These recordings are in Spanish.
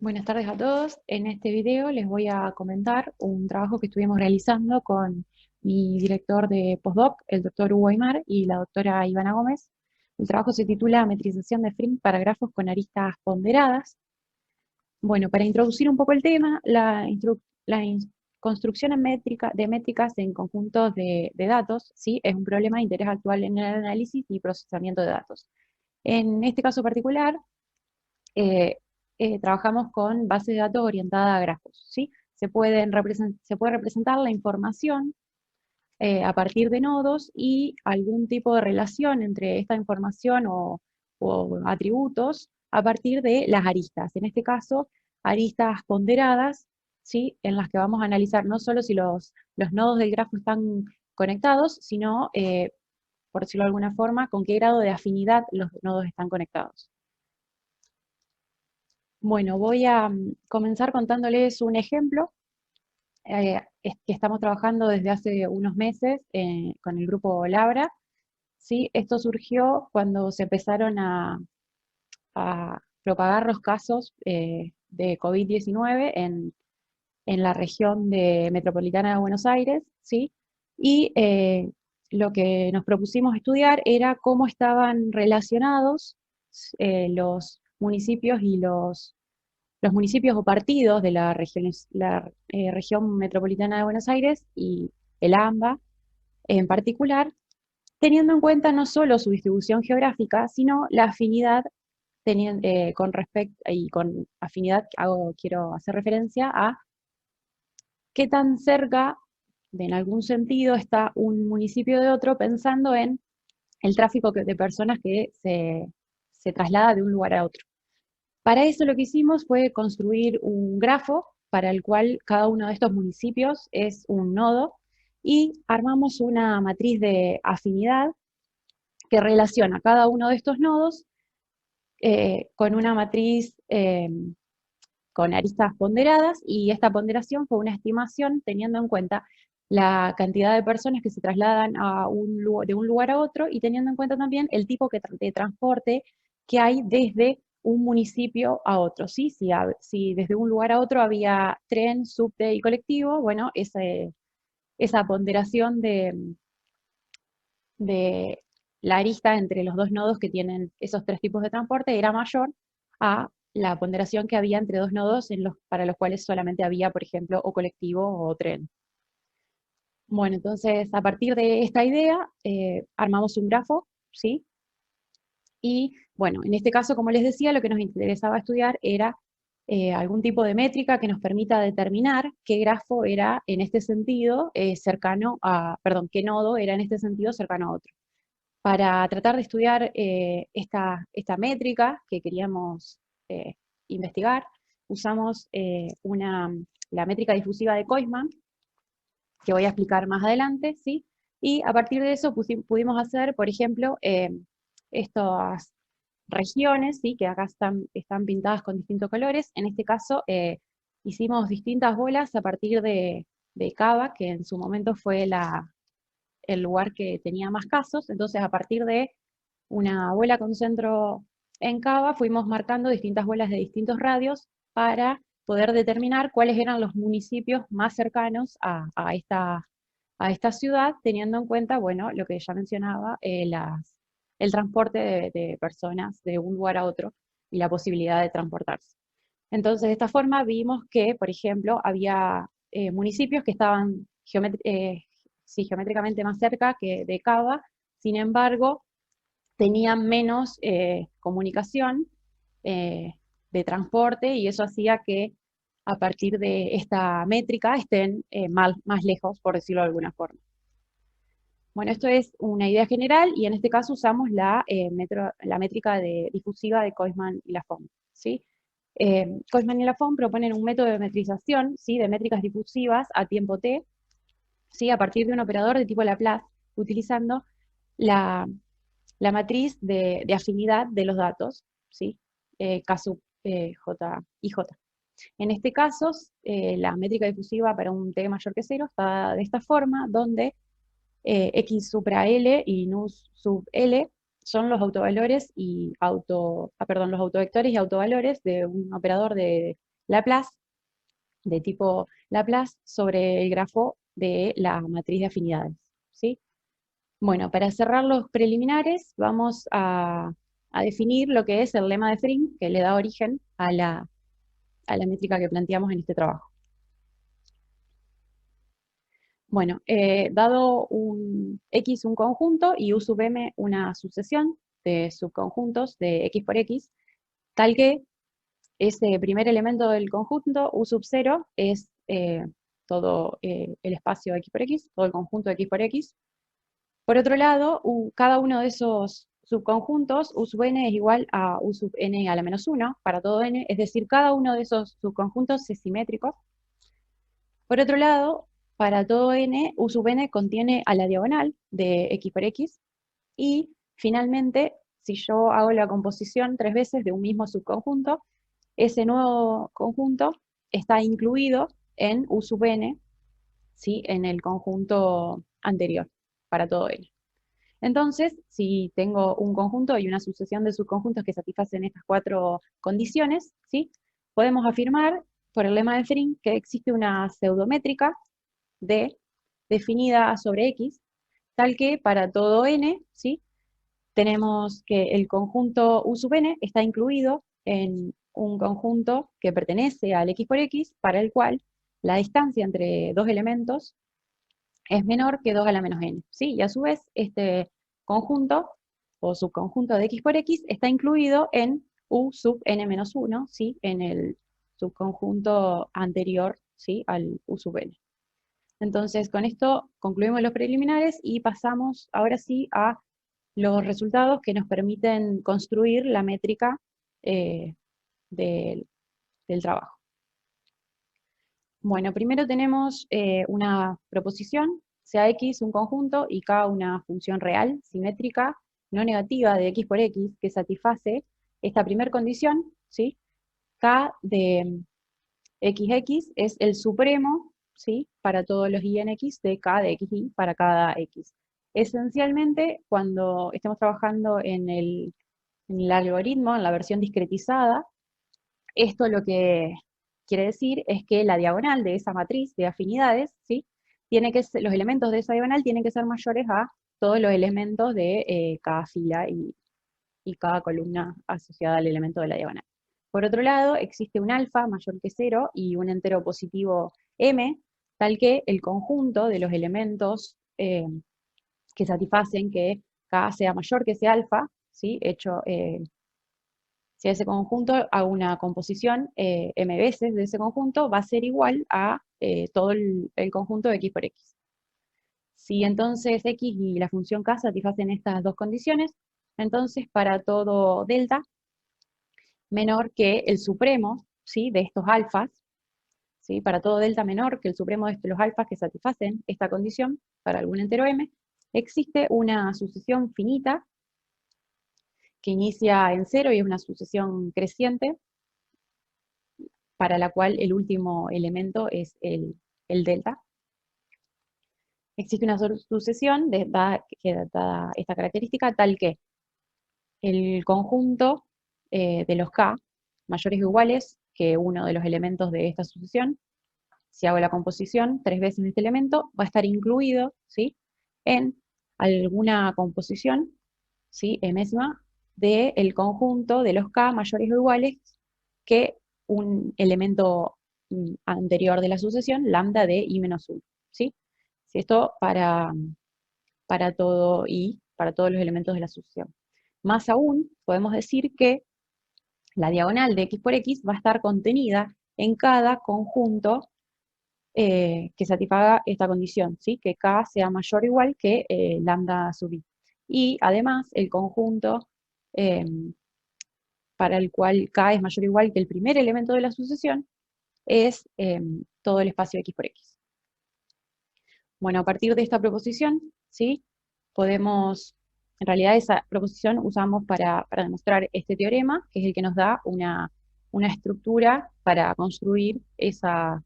Buenas tardes a todos. En este video les voy a comentar un trabajo que estuvimos realizando con mi director de postdoc, el doctor Hugo Aymar, y la doctora Ivana Gómez. El trabajo se titula Metrización de Frink para grafos con aristas ponderadas. Bueno, para introducir un poco el tema, construcción de métricas en conjuntos de datos, ¿sí? Es un problema de interés actual en el análisis y procesamiento de datos. En este caso particular, eh, trabajamos con bases de datos orientada a grafos, ¿sí? Se puede representar la información a partir de nodos y algún tipo de relación entre esta información o atributos a partir de las aristas. En este caso, aristas ponderadas, ¿sí? En las que vamos a analizar no solo si los nodos del grafo están conectados, sino, por decirlo de alguna forma, con qué grado de afinidad los nodos están conectados. Bueno, voy a comenzar contándoles un ejemplo que estamos trabajando desde hace unos meses con el grupo Labra. ¿Sí? Esto surgió cuando se empezaron a propagar los casos de COVID-19 en la región metropolitana de Buenos Aires, ¿sí? Y lo que nos propusimos estudiar era cómo estaban relacionados los municipios y los municipios o partidos de región metropolitana de Buenos Aires y el AMBA en particular, teniendo en cuenta no solo su distribución geográfica, sino la afinidad con respecto, y con afinidad quiero hacer referencia a qué tan cerca, en algún sentido, está un municipio de otro, pensando en el tráfico de personas que se traslada de un lugar a otro. Para eso lo que hicimos fue construir un grafo para el cual cada uno de estos municipios es un nodo y armamos una matriz de afinidad que relaciona cada uno de estos nodos con una matriz con aristas ponderadas, y esta ponderación fue una estimación teniendo en cuenta la cantidad de personas que se trasladan de un lugar a otro, y teniendo en cuenta también el tipo de transporte que hay desde un municipio a otro, ¿sí? Si desde un lugar a otro había tren, subte y colectivo, bueno, esa ponderación de la arista entre los dos nodos que tienen esos tres tipos de transporte era mayor a la ponderación que había entre dos nodos para los cuales solamente había, por ejemplo, o colectivo o tren. Bueno, entonces a partir de esta idea armamos un grafo, ¿sí? Y bueno, en este caso, como les decía, lo que nos interesaba estudiar era algún tipo de métrica que nos permita determinar qué grafo era en este sentido perdón, qué nodo era en este sentido cercano a otro. Para tratar de estudiar esta métrica que queríamos investigar, usamos la métrica difusiva de Koisman, que voy a explicar más adelante, ¿sí? Y a partir de eso pudimos hacer, por ejemplo, estas regiones, ¿sí? Que acá están pintadas con distintos colores. En este caso, hicimos distintas bolas a partir de Cava, que en su momento fue el lugar que tenía más casos. Entonces, a partir de una bola con centro en Cava, fuimos marcando distintas bolas de distintos radios para poder determinar cuáles eran los municipios más cercanos a esta ciudad, teniendo en cuenta, bueno, lo que ya mencionaba, el transporte de personas de un lugar a otro y la posibilidad de transportarse. Entonces, de esta forma vimos que, por ejemplo, había municipios que estaban sí, geométricamente más cerca que de Cava, sin embargo, tenían menos comunicación de transporte, y eso hacía que a partir de esta métrica estén más lejos, por decirlo de alguna forma. Bueno, esto es una idea general, y en este caso usamos la métrica difusiva de Koisman y Lafont, ¿sí? Koisman y Lafont proponen un método de metrización, ¿sí? De métricas difusivas a tiempo t, ¿sí? A partir de un operador de tipo Laplace, utilizando la, la matriz de afinidad de los datos, ¿sí? K sub J y J. En este caso, la métrica difusiva para un t mayor que 0 está de esta forma, donde x supra L y nus sub L son los autovalores los autovectores y autovalores de un operador Laplace, de tipo Laplace, sobre el grafo de la matriz de afinidades, ¿sí? Bueno, para cerrar los preliminares, vamos a definir lo que es el lema de Frink, que le da origen a la métrica que planteamos en este trabajo. Bueno, dado un X un conjunto y U sub M una sucesión de subconjuntos de X por X, tal que ese primer elemento del conjunto, U sub 0, es todo el espacio X por X, todo el conjunto X por X. Por otro lado, cada uno de esos subconjuntos, U sub n es igual a U sub n a la menos 1 para todo n, es decir, cada uno de esos subconjuntos es simétrico. Por otro lado, para todo n, U sub n contiene a la diagonal de X por X. Y finalmente, si yo hago la composición 3 veces de un mismo subconjunto, ese nuevo conjunto está incluido en U sub n, ¿sí? En el conjunto anterior, para todo n. Entonces, si tengo un conjunto y una sucesión de subconjuntos que satisfacen estas 4 condiciones, ¿sí? Podemos afirmar, por el lema de Frink, que existe una pseudométrica D definida sobre X, tal que para todo n, ¿sí? Tenemos que el conjunto U sub n está incluido en un conjunto que pertenece al X por X, para el cual la distancia entre dos elementos es menor que 2 a la menos n, ¿sí? Y a su vez, este conjunto o subconjunto de X por X está incluido en U sub n menos 1, ¿sí? En el subconjunto anterior, ¿sí? Al U sub n. Entonces, con esto concluimos los preliminares y pasamos ahora sí a los resultados que nos permiten construir la métrica eh, del, del trabajo. Bueno, primero tenemos una proposición, sea X un conjunto y K una función real, simétrica, no negativa de X por X, que satisface esta primera condición, ¿sí? K de XX es el supremo, ¿sí? Para todos los I en X de K de XY para cada X. Esencialmente, cuando estemos trabajando en el algoritmo, en la versión discretizada, esto lo que quiere decir es que la diagonal de esa matriz de afinidades, ¿sí? Los elementos de esa diagonal tienen que ser mayores a todos los elementos de cada fila y cada columna asociada al elemento de la diagonal. Por otro lado, existe un alfa mayor que 0 y un entero positivo m, tal que el conjunto de los elementos que satisfacen que k sea mayor que ese alfa, ¿sí? Si a ese conjunto hago una composición m veces de ese conjunto, va a ser igual a todo el conjunto de x por x. Si entonces x y la función k satisfacen estas dos condiciones, entonces para todo delta menor que el supremo, ¿sí? De estos alfas, ¿sí? Para todo delta menor que el supremo de los alfas que satisfacen esta condición, para algún entero m, existe una sucesión finita que inicia en 0 y es una sucesión creciente, para la cual el último elemento es el delta. Existe una sucesión que da esta característica tal que el conjunto de los k mayores o iguales que uno de los elementos de esta sucesión, si hago la composición 3 veces de este elemento, va a estar incluido, ¿sí? En alguna composición, ¿sí? Enésima del conjunto de los k mayores o iguales que un elemento anterior de la sucesión, lambda de i menos 1, ¿sí? Si esto para todo i, para todos los elementos de la sucesión. Más aún, podemos decir que la diagonal de x por x va a estar contenida en cada conjunto que satisfaga esta condición, ¿sí? Que k sea mayor o igual que lambda sub i. Y además, el conjunto eh, para el cual k es mayor o igual que el primer elemento de la sucesión es todo el espacio x por x. Bueno, a partir de esta proposición, ¿sí? Podemos, en realidad esa proposición usamos para demostrar este teorema, que es el que nos da una estructura para construir esta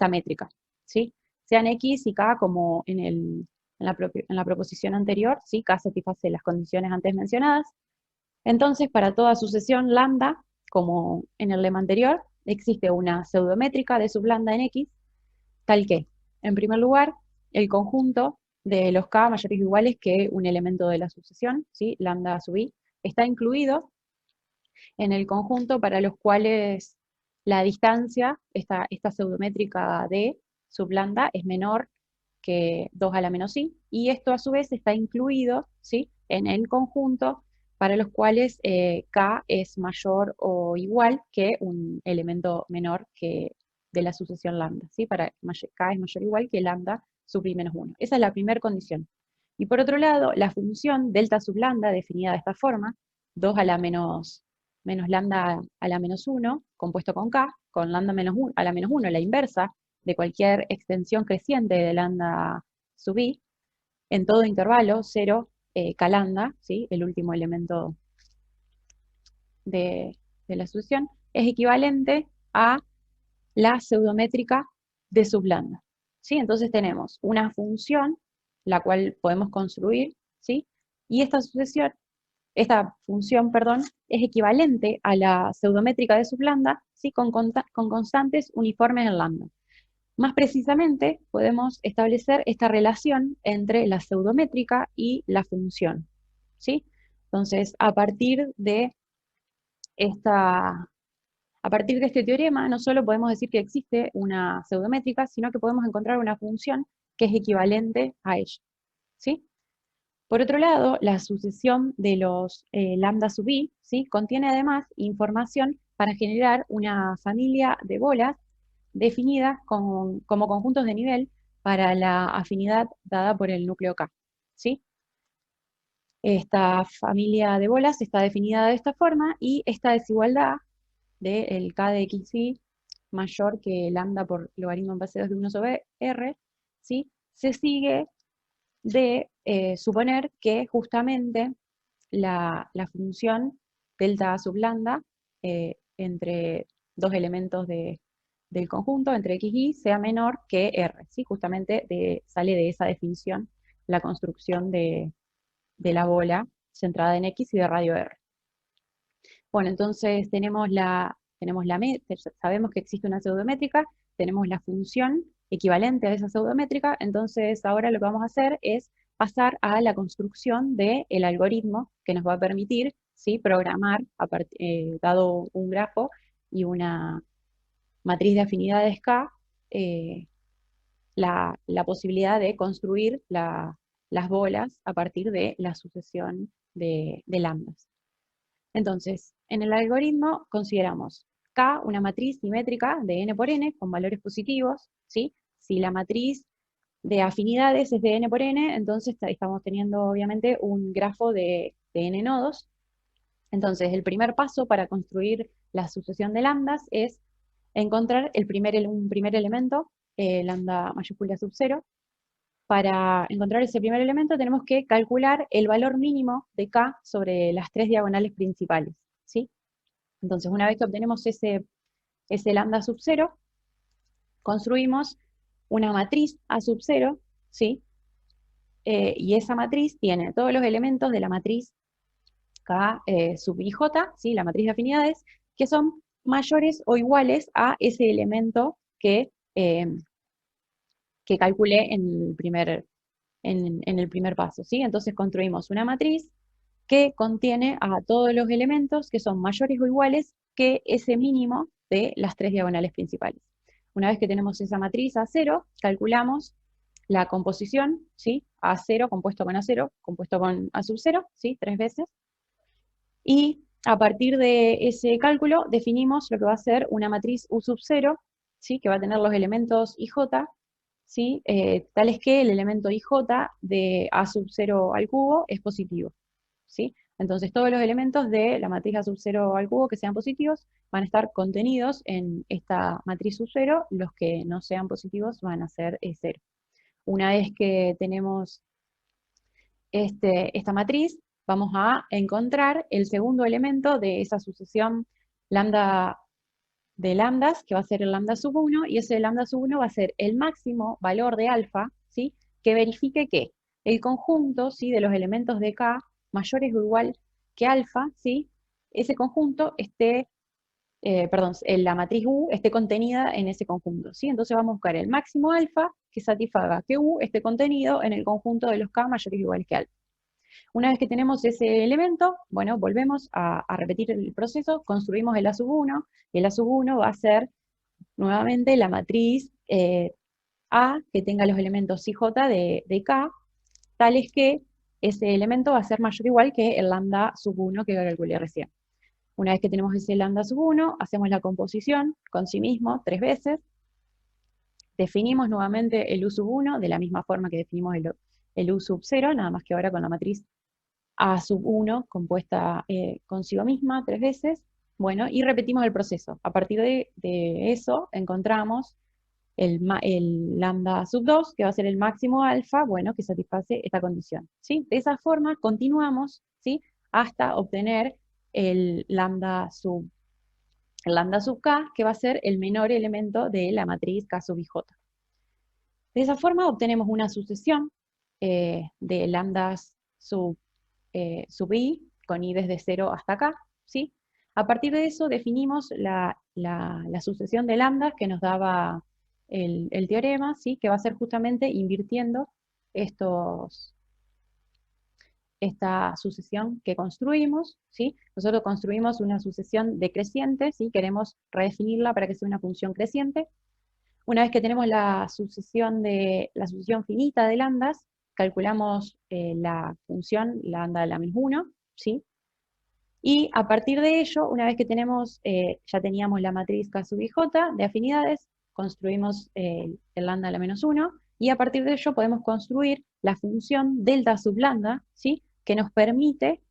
métrica, ¿sí? Sean x y k como en la proposición anterior, ¿sí? K satisface las condiciones antes mencionadas. Entonces, para toda sucesión lambda, como en el lema anterior, existe una pseudométrica de sublambda en X, tal que, en primer lugar, el conjunto de los K mayores o iguales que un elemento de la sucesión, ¿sí? Lambda sub I, está incluido en el conjunto para los cuales la distancia, esta pseudométrica de sub lambda, es menor que 2 a la menos i, y esto a su vez está incluido, ¿sí?, en el conjunto para los cuales k es mayor o igual que un elemento menor que de la sucesión lambda, ¿sí? Para k es mayor o igual que lambda sub i menos 1. Esa es la primera condición. Y por otro lado, la función delta sub lambda, definida de esta forma, 2 a la menos lambda a la menos 1, compuesto con k, con lambda menos 1, a la menos 1, la inversa de cualquier extensión creciente de lambda sub i, en todo intervalo, 0, k lambda, ¿sí?, el último elemento de la sucesión, es equivalente a la pseudométrica de sublambda, ¿sí? Entonces tenemos una función, la cual podemos construir, ¿sí? Y esta función, perdón, es equivalente a la pseudométrica de sublambda, ¿sí?, con constantes uniformes en lambda. Más precisamente, podemos establecer esta relación entre la pseudométrica y la función, ¿sí? Entonces, a partir de este teorema, no solo podemos decir que existe una pseudométrica, sino que podemos encontrar una función que es equivalente a ella, ¿sí? Por otro lado, la sucesión de los lambda sub i, ¿sí?, contiene además información para generar una familia de bolas definidas como conjuntos de nivel para la afinidad dada por el núcleo K, ¿sí? Esta familia de bolas está definida de esta forma y esta desigualdad del K de xi mayor que lambda por logaritmo en base 2 de 1 sobre R, ¿sí?, se sigue de suponer que justamente la función delta sub lambda entre dos elementos del conjunto, entre x y, sea menor que r, ¿sí? Justamente sale de esa definición la construcción de la bola centrada en x y de radio r. Bueno, entonces sabemos que existe una pseudométrica, tenemos la función equivalente a esa pseudométrica, entonces ahora lo que vamos a hacer es pasar a la construcción del algoritmo que nos va a permitir, ¿sí?, programar, dado un grafo y una matriz de afinidades K, la posibilidad de construir las bolas a partir de la sucesión de lambdas. Entonces, en el algoritmo consideramos K una matriz simétrica de n por n con valores positivos, ¿sí? Si la matriz de afinidades es de n por n, entonces estamos teniendo obviamente un grafo de n nodos. Entonces, el primer paso para construir la sucesión de lambdas es encontrar un primer elemento, lambda mayúscula sub 0. Para encontrar ese primer elemento tenemos que calcular el valor mínimo de K sobre las tres diagonales principales, ¿sí? Entonces, una vez que obtenemos ese lambda sub 0, construimos una matriz A sub 0, ¿sí? Y esa matriz tiene todos los elementos de la matriz K sub IJ, ¿sí?, la matriz de afinidades, que son mayores o iguales a ese elemento que calculé en el primer paso, ¿sí? Entonces construimos una matriz que contiene a todos los elementos que son mayores o iguales que ese mínimo de las tres diagonales principales. Una vez que tenemos esa matriz A0, calculamos la composición, ¿sí? A0 compuesto con A0, compuesto con A sub 0, ¿sí?, 3 veces. Y a partir de ese cálculo definimos lo que va a ser una matriz U sub 0, ¿sí?, que va a tener los elementos IJ, ¿sí?, tales que el elemento IJ de A sub 0 al cubo es positivo, ¿sí? Entonces todos los elementos de la matriz A sub 0 al cubo que sean positivos van a estar contenidos en esta matriz sub 0, los que no sean positivos van a ser 0. Una vez que tenemos esta matriz, vamos a encontrar el segundo elemento de esa sucesión lambda de lambdas, que va a ser el lambda sub 1, y ese lambda sub 1 va a ser el máximo valor de alfa, ¿sí?, que verifique que el conjunto, ¿sí?, de los elementos de K mayores o igual que alfa, ¿sí?, ese conjunto esté perdón, la matriz U esté contenida en ese conjunto, ¿sí? Entonces vamos a buscar el máximo alfa que satisfaga que U esté contenido en el conjunto de los K mayores o iguales que alfa. Una vez que tenemos ese elemento, bueno, volvemos a repetir el proceso, construimos el A sub 1, y el A sub 1 va a ser nuevamente la matriz A que tenga los elementos IJ de K, tales que ese elemento va a ser mayor o igual que el lambda sub 1 que calculé recién. Una vez que tenemos ese lambda sub 1, hacemos la composición con sí mismo 3 veces, definimos nuevamente el U sub 1 de la misma forma que definimos el U sub 0, nada más que ahora con la matriz A sub 1 compuesta consigo misma 3 veces, bueno, y repetimos el proceso. A partir de eso encontramos el lambda sub 2, que va a ser el máximo alfa, bueno, que satisface esta condición, ¿sí? De esa forma continuamos, ¿sí? Hasta obtener el lambda sub K, que va a ser el menor elemento de la matriz K sub IJ. De esa forma obtenemos una sucesión de lambdas sub I, con I desde 0 hasta acá, ¿sí? A partir de eso definimos la sucesión de lambdas que nos daba el teorema, ¿sí? Que va a ser justamente invirtiendo esta sucesión que construimos, ¿sí? Nosotros construimos una sucesión decreciente, ¿sí? Queremos redefinirla para que sea una función creciente. Una vez que tenemos la sucesión finita de lambdas, calculamos la función lambda de la menos 1, ¿sí? Y a partir de ello, una vez que tenemos, ya teníamos la matriz K sub IJ de afinidades, construimos el lambda a la menos 1, y a partir de ello podemos construir la función delta sub lambda, ¿sí? Que nos permite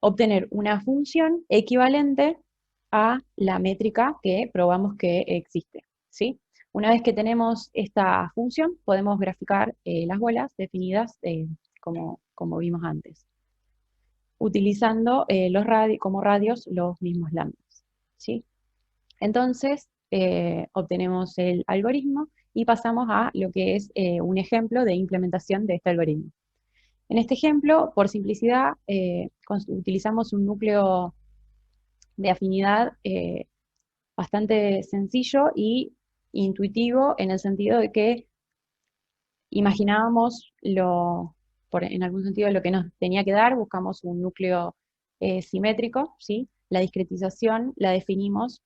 obtener una función equivalente a la métrica que probamos que existe, ¿sí? Una vez que tenemos esta función, podemos graficar las bolas definidas como vimos antes, utilizando como radios los mismos lambdas, ¿sí? Entonces, obtenemos el algoritmo y pasamos a lo que es un ejemplo de implementación de este algoritmo. En este ejemplo, por simplicidad, utilizamos un núcleo de afinidad bastante sencillo y intuitivo, en el sentido de que imaginábamos en algún sentido lo que nos tenía que dar, buscamos un núcleo simétrico, ¿sí? La discretización la definimos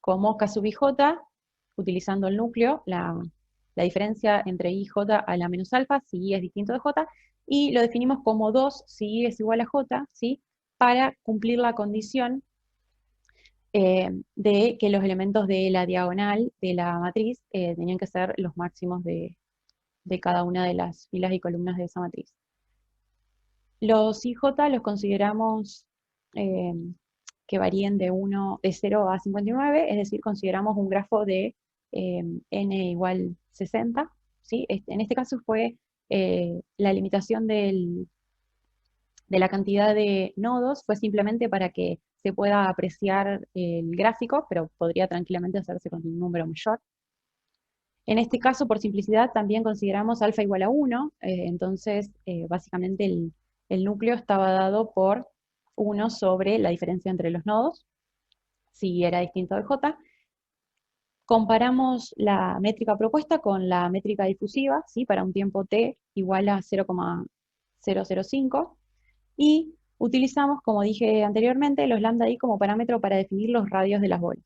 como K sub IJ, utilizando el núcleo, la diferencia entre I y J a la menos alfa, si I es distinto de J, y lo definimos como 2 si I es igual a J, ¿sí? Para cumplir la condición de que los elementos de la diagonal de la matriz tenían que ser los máximos de cada una de las filas y columnas de esa matriz. Los IJ los consideramos que varíen de 0 a 59, es decir, consideramos un grafo de n igual 60, ¿sí? En este caso fue la limitación de la cantidad de nodos, fue simplemente para que se pueda apreciar el gráfico, pero podría tranquilamente hacerse con un número mayor. En este caso, por simplicidad, también consideramos alfa igual a 1, entonces básicamente el núcleo estaba dado por 1 sobre la diferencia entre los nodos, si era distinto de J. Comparamos la métrica propuesta con la métrica difusiva, ¿sí? Para un tiempo t igual a 0,005, y utilizamos, como dije anteriormente, los lambda i como parámetro para definir los radios de las bolas.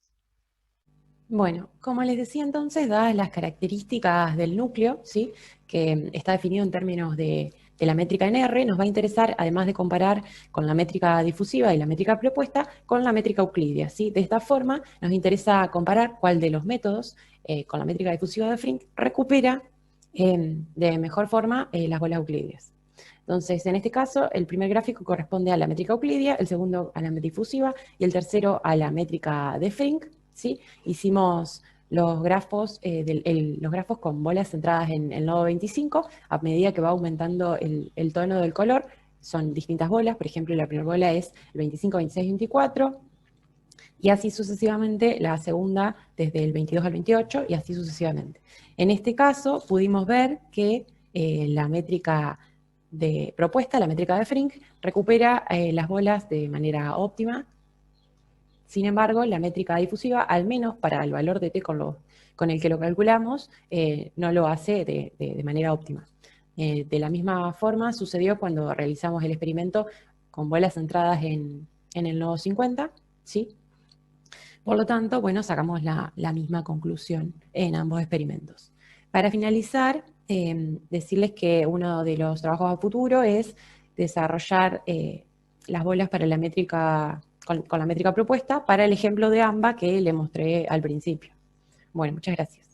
Bueno, como les decía entonces, dadas las características del núcleo, ¿sí? Que está definido en términos de la métrica en R, nos va a interesar, además de comparar con la métrica difusiva y la métrica propuesta, con la métrica euclídea, ¿sí? De esta forma, nos interesa comparar cuál de los métodos, con la métrica difusiva de Frink, recupera de mejor forma las bolas euclídeas. Entonces, en este caso, el primer gráfico corresponde a la métrica euclídea, el segundo a la difusiva y el tercero a la métrica de Frink, ¿sí? Hicimos los grafos, los grafos con bolas centradas en el nodo 25, a medida que va aumentando el tono del color, son distintas bolas, por ejemplo, la primera bola es el 25, 26, 24, y así sucesivamente, la segunda desde el 22 al 28, y así sucesivamente. En este caso, pudimos ver que la métrica de propuesta, la métrica de Frink, recupera las bolas de manera óptima, Sin embargo, la métrica difusiva, al menos para el valor de t con el que lo calculamos, no lo hace de manera óptima. De la misma forma sucedió cuando realizamos el experimento con bolas centradas en el nodo 50, ¿sí? Por lo tanto, bueno, sacamos la misma conclusión en ambos experimentos. Para finalizar, decirles que uno de los trabajos a futuro es desarrollar las bolas para la métrica, con la métrica propuesta para el ejemplo de AMBA que le mostré al principio. Bueno, muchas gracias.